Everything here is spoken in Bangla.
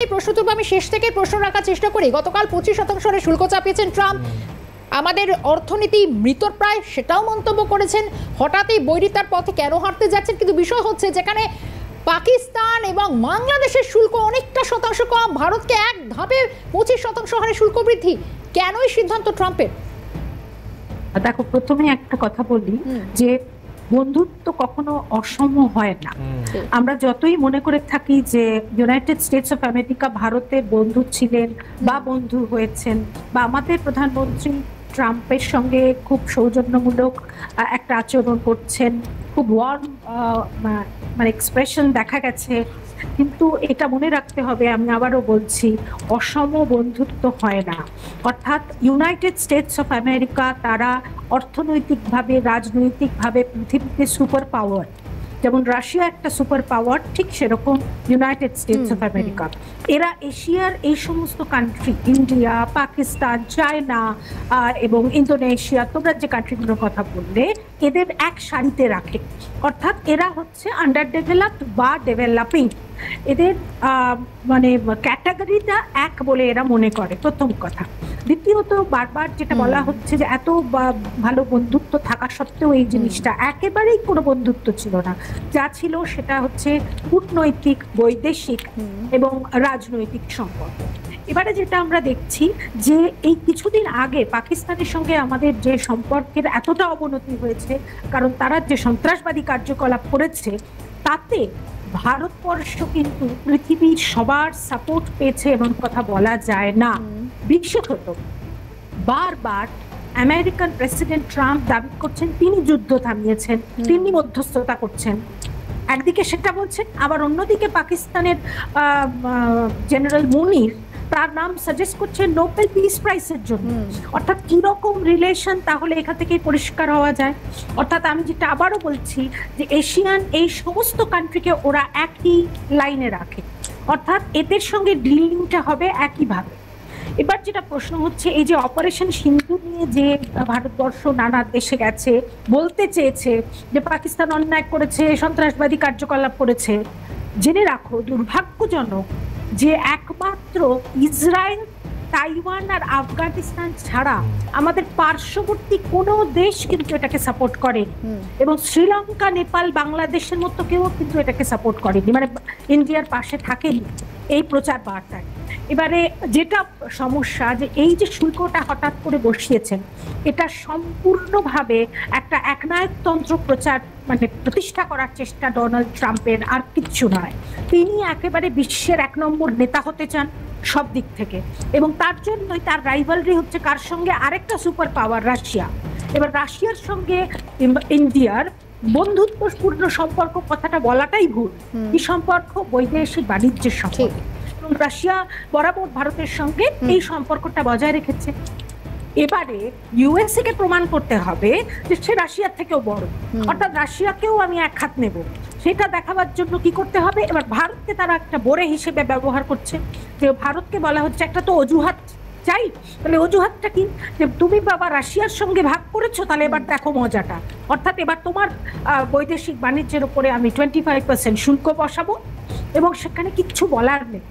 এই প্রশ্ন তুলব, আমি শেষ থেকে প্রশ্ন রাখার চেষ্টা করি। গতকাল 25% হারে শুল্ক চাপিয়েছেন ট্রাম্প, আমাদের অর্থনীতি মৃতপ্রায় সেটাও মন্তব্য করেছেন। হঠাৎই বৈরিতার পথে কেন হাঁটতে যাচ্ছেন? কিন্তু বিষয় হচ্ছে যেখানে পাকিস্তান এবং বাংলাদেশের শুল্ক অনেকটা শতাংশ কম, ভারতকে এক ধাপে 25% হারে শুল্ক বৃদ্ধি, কেন এই সিদ্ধান্ত ট্রাম্পের? দেখো, প্রথমে একটা কথা বলি যে বন্ধুত্ব কখনো অসম হয় না। আমরা যতই মনে করে থাকি যে ইউনাইটেড স্টেটস অফ আমেরিকা ভারতের বন্ধু ছিলেন বা বন্ধু হয়েছেন, বা আমাদের প্রধানমন্ত্রী ট্রাম্পের সঙ্গে খুব সৌজন্যমূলক একটা আচরণ করছেন, খুব ওয়ার্ম মানে এক্সপ্রেশন দেখা গেছে, কিন্তু এটা মনে রাখতে হবে, আমি আবারও বলছি, অসম বন্ধুত্ব হয় না। অর্থাৎ ইউনাইটেড স্টেটস অফ আমেরিকা তারা অর্থনৈতিকভাবে, রাজনৈতিকভাবে পৃথিবীতে সুপার পাওয়ার। যেমন রাশিয়া একটা সুপার পাওয়ার, ঠিক সেরকম ইউনাইটেড স্টেটস অফ আমেরিকা। এরা এশিয়ার এই সমস্ত কান্ট্রি, ইন্ডিয়া, পাকিস্তান, চায়না এবং ইন্দোনেশিয়া, তোমরা যে কান্ট্রিগুলোর কথা বললে, এদের এক সারিতে রাখে। অর্থাৎ এরা হচ্ছে আন্ডার ডেভেলপড বা ডেভেলপিং, এদের মানে ক্যাটাগরিটা এক বলে এরা মনে করে, প্রথম কথা। দ্বিতীয়ত, বারবার যেটা বলা হচ্ছে যে এত ভালো বন্ধুত্ব থাকা সত্ত্বেও এই জিনিসটা একেবারেই কোনো বন্ধুত্ব ছিল না। যা ছিল সেটা হচ্ছে কূটনৈতিক, বৈদেশিক এবং রাজনৈতিক সম্পর্ক। এবারে যেটা আমরা দেখছি যে এই কিছুদিন আগে পাকিস্তানের সঙ্গে আমাদের যে সম্পর্কের এতটা অবনতি হয়েছে, কারণ তারা যে সন্ত্রাসবাদী কার্যকলাপ করেছে, তাতে ভারতবর্ষ কিন্তু পৃথিবীর সবার সাপোর্ট পেয়েছে এমন কথা বলা যায় না। বিশেষত বারবার আমেরিকান প্রেসিডেন্ট ট্রাম্প দাবি করছেন তিনি যুদ্ধ থামিয়েছেন, তিনি মধ্যস্থতা করছেন, একদিকে সেটা বলছেন, আবার অন্যদিকে পাকিস্তানের জেনারেল মুনির তার নাম সাজেস্ট করছে নোবেল পিস প্রাইজের জন্য। অর্থাৎ কিরকম রিলেশন, তাহলে এখান থেকে পরিষ্কার হওয়া যায়। অর্থাৎ আমি যেটা আবারও বলছি যে এশিয়ান এই সমস্ত কান্ট্রিকে ওরা একই লাইনে রাখে, অর্থাৎ এদের সঙ্গে ডিলিংটা হবে একইভাবে। এবার যেটা প্রশ্ন হচ্ছে, এই যে অপারেশন সিন্ধু নিয়ে যে ভারতবর্ষ নানা দেশে গেছে, বলতে চেয়েছে যে পাকিস্তান অন্যায় করেছে, সন্ত্রাসবাদী কার্যকলাপ করেছে, জেনে রাখো দুর্ভাগ্যজনক যে একমাত্র ইসরায়েল, তাইওয়ান আর আফগানিস্তান ছাড়া আমাদের পার্শ্ববর্তী কোনো দেশ কিন্তু এটাকে সাপোর্ট করেনি, এবং শ্রীলঙ্কা, নেপাল, বাংলাদেশের মতো কেউ কিন্তু এটাকে সাপোর্ট করেনি, মানে ইন্ডিয়ার পাশে থাকেনি এই প্রচার বার্তায়। এবারে যেটা সমস্যা, যে এই যে শুল্কটা হঠাৎ করে বসিয়েছেন, এটা সম্পূর্ণভাবে একটা একনায়কতন্ত্র প্রচার, মানে প্রতিষ্ঠা করার চেষ্টা ডোনাল্ড ট্রাম্পের, আর কিচ্ছু নয়। তিনি একেবারে বিশ্বের 1 নম্বর নেতা হতে চান সব দিক থেকে, এবং তার জন্যই তার রাইভালরি হচ্ছে কার সঙ্গে? আরেকটা সুপার পাওয়ার, রাশিয়া। এবার রাশিয়ার সঙ্গে ইন্ডিয়ার বন্ধুত্বপূর্ণ সম্পর্ক কথাটা বলাটাই ভুল। কি সম্পর্ক? বৈদেশিক বাণিজ্যের সম্পর্ক। রাশিয়া বরাবর ভারতের সঙ্গে এই সম্পর্কটা বজায় রেখেছে। এবারে ইউএসএ কে প্রমাণ করতে হবে যে সে রাশিয়ার থেকেও বড়, অর্থাৎ রাশিয়াকেও আমি এক হাত নেব, সেটা দেখাবার জন্য কি করতে হবে? এবার ভারতকে তারা একটা বোরে হিসেবে ব্যবহার করছে, যে ভারতকে বলা হচ্ছে একটা তো অজুহাত চাই, তাহলে অজুহাতটা কি? যে তুমি বাবা রাশিয়ার সঙ্গে ভাগ করেছো, তাহলে এবার দেখো মজাটা। অর্থাৎ এবার তোমার বৈদেশিক বাণিজ্যের উপরে আমি 25% শুল্ক বসাবো, এবং সেখানে কিচ্ছু বলার নেই।